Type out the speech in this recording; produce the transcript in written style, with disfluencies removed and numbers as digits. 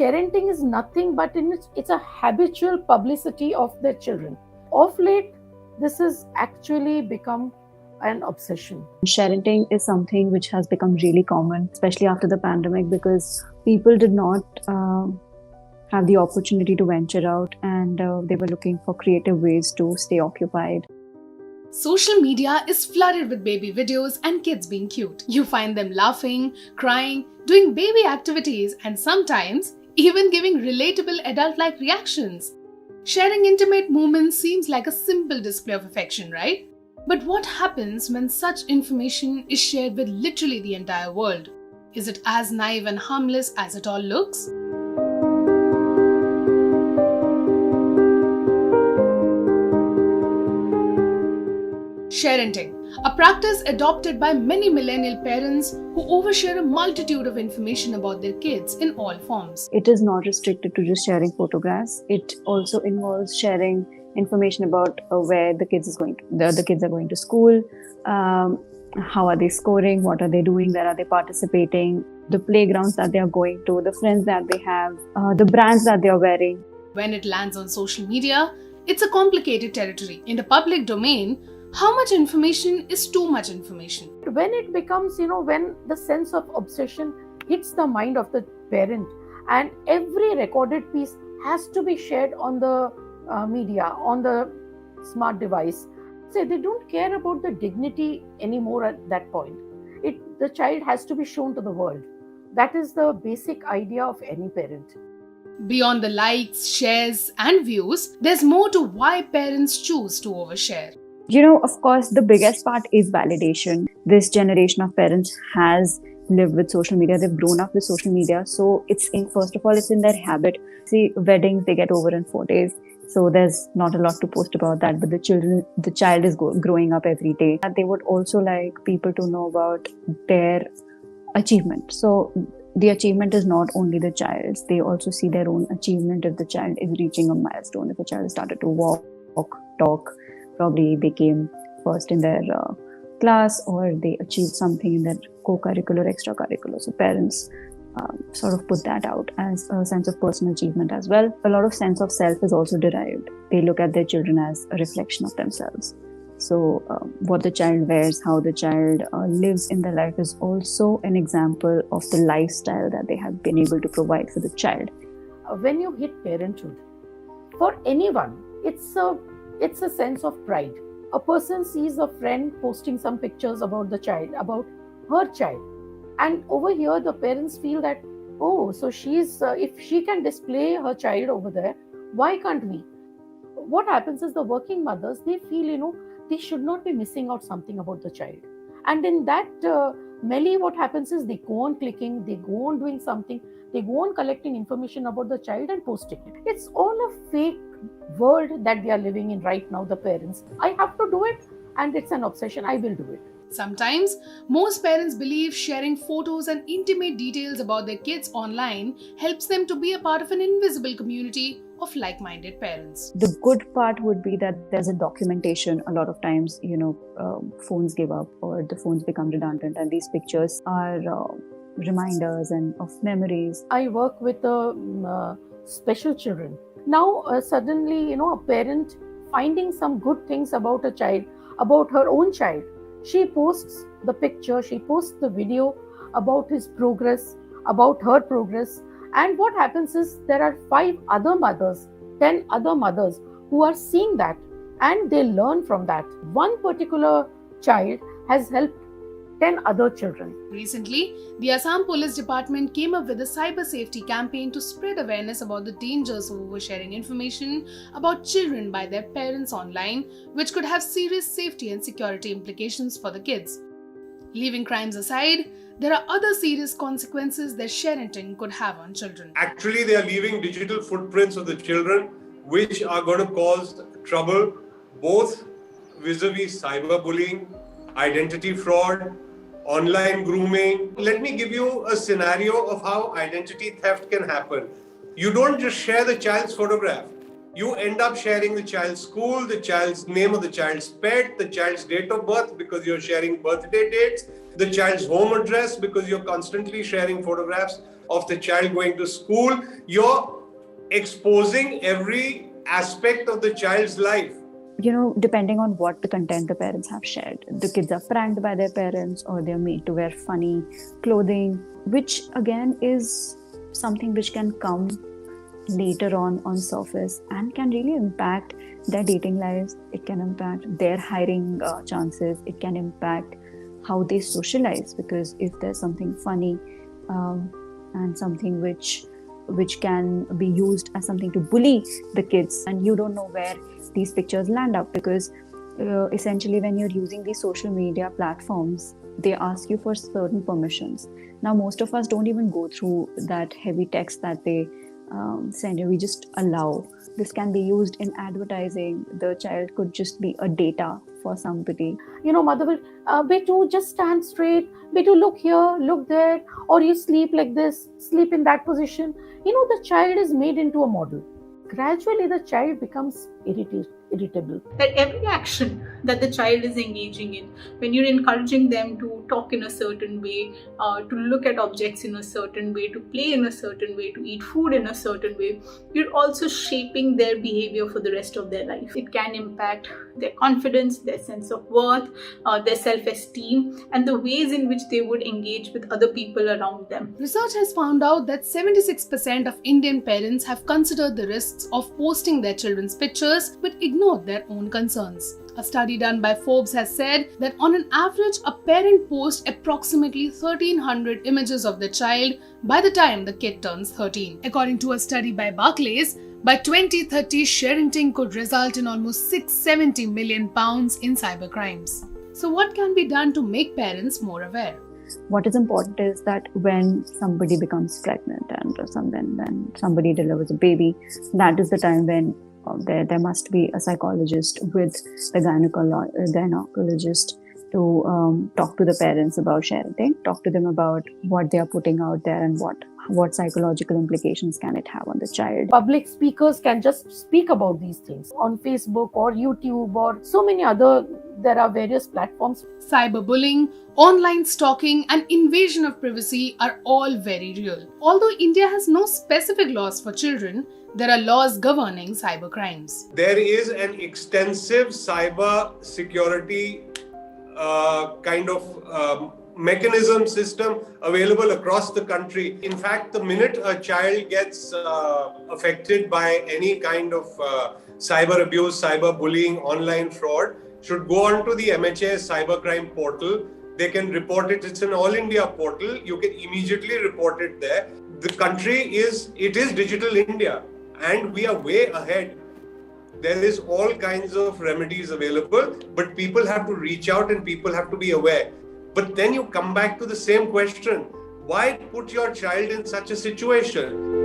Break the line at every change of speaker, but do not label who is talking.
Sharenting is nothing but it's a habitual publicity of their children. Of late, this has actually become an obsession.
Sharenting is something which has become really common, especially after the pandemic, because people did not have the opportunity to venture out, and they were looking for creative ways to stay occupied.
Social media is flooded with baby videos and kids being cute. You find them laughing, crying, doing baby activities, and sometimes even giving relatable adult-like reactions. Sharing intimate moments seems like a simple display of affection, right? But what happens when such information is shared with literally the entire world? Is it as naive and harmless as it all looks? Sharenting, a practice adopted by many millennial parents who overshare a multitude of information about their kids in all forms.
It is not restricted to just sharing photographs. It also involves sharing information about where the kids the kids are going to school, how are they scoring, what are they doing, where are they participating, the playgrounds that they are going to, the friends that they have, the brands that they are wearing.
When it lands on social media, it's a complicated territory. In the public domain, how much information is too much information?
When it becomes, when the sense of obsession hits the mind of the parent, and every recorded piece has to be shared on the media, on the smart device. So they don't care about the dignity anymore at that point. The child has to be shown to the world. That is the basic idea of any parent.
Beyond the likes, shares, and views, there's more to why parents choose to overshare.
Of course, the biggest part is validation. This generation of parents has lived with social media. They've grown up with social media. So first of all, it's in their habit. See, weddings, they get over in 4 days. So there's not a lot to post about that. But the child is growing up every day. And they would also like people to know about their achievement. So the achievement is not only the child's. They also see their own achievement if the child is reaching a milestone. If a child started to walk, talk, probably they came first in their class, or they achieved something in their co-curricular, extracurricular. So parents sort of put that out as a sense of personal achievement as well. A lot of sense of self is also derived. They look at their children as a reflection of themselves. So what the child wears, how the child lives in their life is also an example of the lifestyle that they have been able to provide for the child.
When you hit parenthood, for anyone, it's a sense of pride. A person sees a friend posting some pictures about the child, about her child. And over here, the parents feel that, oh, so if she can display her child over there, why can't we? What happens is the working mothers, they feel, they should not be missing out something about the child. And in that melee, what happens is they go on clicking, they go on doing something, they go on collecting information about the child and posting it. It's all a fake world that we are living in right now, the parents. I have to do it, and it's an obsession. I will do it.
Sometimes, most parents believe sharing photos and intimate details about their kids online helps them to be a part of an invisible community of like-minded parents.
The good part would be that there's a documentation. A lot of times, phones give up or the phones become redundant, and these pictures are reminders and of memories.
I work with special children. Now, suddenly, a parent finding some good things about a child, about her own child. She posts the picture, she posts the video about his progress, about her progress. And what happens is there are 5 other mothers, 10 other mothers who are seeing that, and they learn from that. One particular child has helped 10 other children.
Recently, the Assam Police Department came up with a cyber safety campaign to spread awareness about the dangers of oversharing information about children by their parents online, which could have serious safety and security implications for the kids. Leaving crimes aside, there are other serious consequences that sharenting could have on children.
Actually, they are leaving digital footprints of the children, which are going to cause trouble, both vis-a-vis cyberbullying, identity fraud, online grooming. Let me give you a scenario of how identity theft can happen. You don't just share the child's photograph. You end up sharing the child's school, the child's name of the child's pet, the child's date of birth because you're sharing birthday dates, the child's home address because you're constantly sharing photographs of the child going to school. You're exposing every aspect of the child's life.
Depending on what the content the parents have shared, the kids are pranked by their parents, or they're made to wear funny clothing, which again is something which can come later on surface and can really impact their dating lives. It can impact their hiring chances. It can impact how they socialize, because if there's something funny and something which can be used as something to bully the kids, and you don't know where these pictures land up, because essentially when you're using these social media platforms, they ask you for certain permissions. Now most of us don't even go through that heavy text that they send you. We just allow. This can be used in advertising. The child could just be a data for somebody.
Mother will, Betu, just stand straight. Betu, look here, look there. Or you sleep like this, sleep in that position. The child is made into a model. Gradually, the child becomes irritable.
That every action that the child is engaging in, when you're encouraging them to talk in a certain way, to look at objects in a certain way, to play in a certain way, to eat food in a certain way, you're also shaping their behavior for the rest of their life. It can impact their confidence, their sense of worth, their self-esteem, and the ways in which they would engage with other people around them.
Research has found out that 76% of Indian parents have considered the risks of posting their children's pictures but ignored their own concerns. A study done by Forbes has said that on an average, a parent posts approximately 1,300 images of the child by the time the kid turns 13. According to a study by Barclays, by 2030, sharenting could result in almost £670 million in cybercrimes. So what can be done to make parents more aware?
What is important is that when somebody becomes pregnant and when somebody delivers a baby, that is the time when there must be a psychologist with the gynecologist to talk to the parents about sharenting, talk to them about what they are putting out there and what psychological implications can it have on the child.
Public speakers can just speak about these things on Facebook or YouTube or so many other, there are various platforms.
Cyberbullying, online stalking, and invasion of privacy are all very real. Although India has no specific laws for children, there are laws governing cybercrimes.
There is an extensive cyber security mechanism system available across the country. In fact, the minute a child gets affected by any kind of cyber abuse, cyber bullying, online fraud, should go on to the MHA cybercrime portal. They can report it. It's an all India portal. You can immediately report it there. The country is digital India, and we are way ahead. There is all kinds of remedies available, but people have to reach out and people have to be aware. But then you come back to the same question. Why put your child in such a situation?